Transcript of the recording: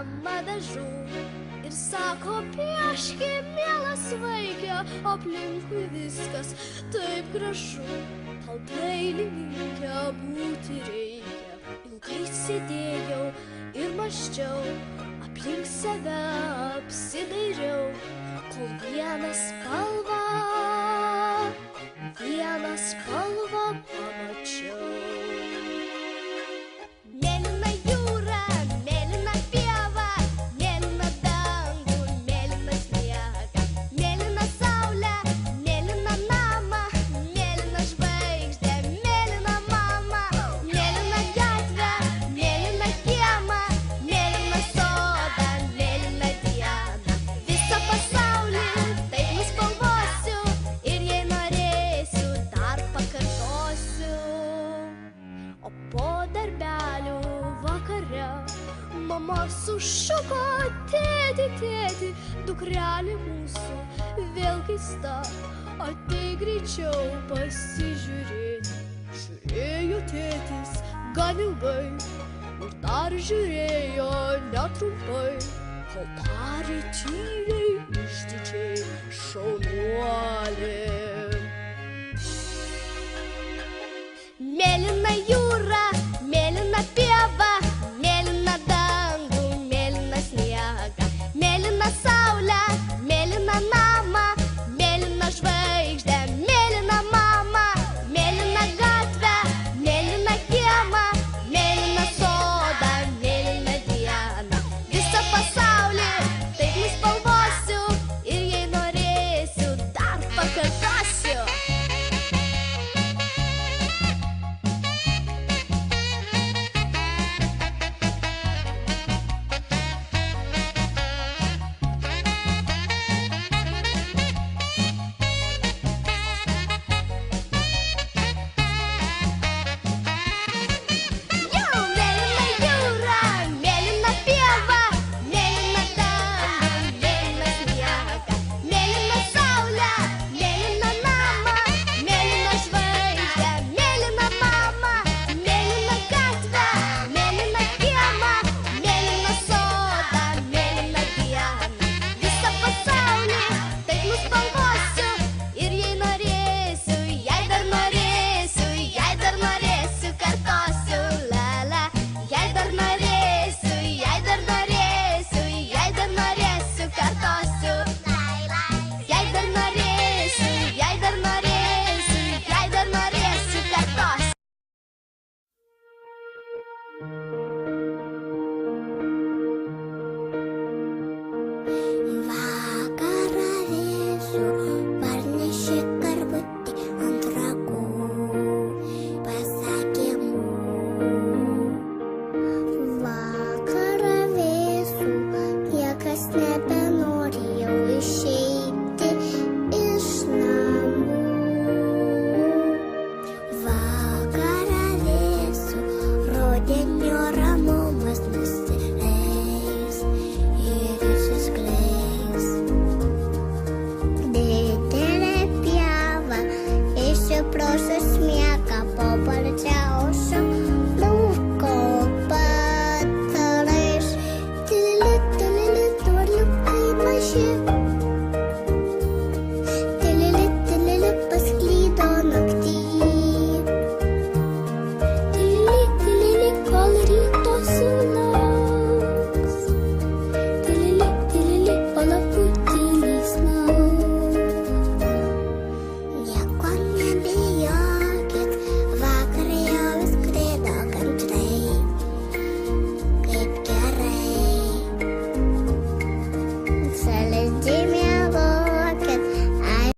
mama dažų ir sako, pieški, mielas vaikė, aplinkui viskas taip gražu, tau dailininkė būti reikia. Ilgai sėdėjau ir mąsčiau, aplink save apsidairiau, kol vieną spalvą pamačiau. Mėlyna jūra, mėlyna pieva, mėlyna dangų, mėlyna sniegą, mėlyna saulė, mėlyna namą, mėlyna žvaigždė, mėlyna mama, mėlyna gatvė, mėlyna kiemą, mėlyna sodą, mėlyna dieną. Visą pasaulį taip nuspalvosiu ir jei norėsiu, dar pakartosiu. O po darbelių vakare mama sušuko, tėti, tėti, dukrelė mūsų vėl keista, ateik greičiau pasižiūrėti. Žiūrėjo tėtis gan ilgai ir dar žiūrėjo netrumpai, kol tarė tyliai išdidžiai, šaunuolė. Mėlyna jūra, mėlyna pieva,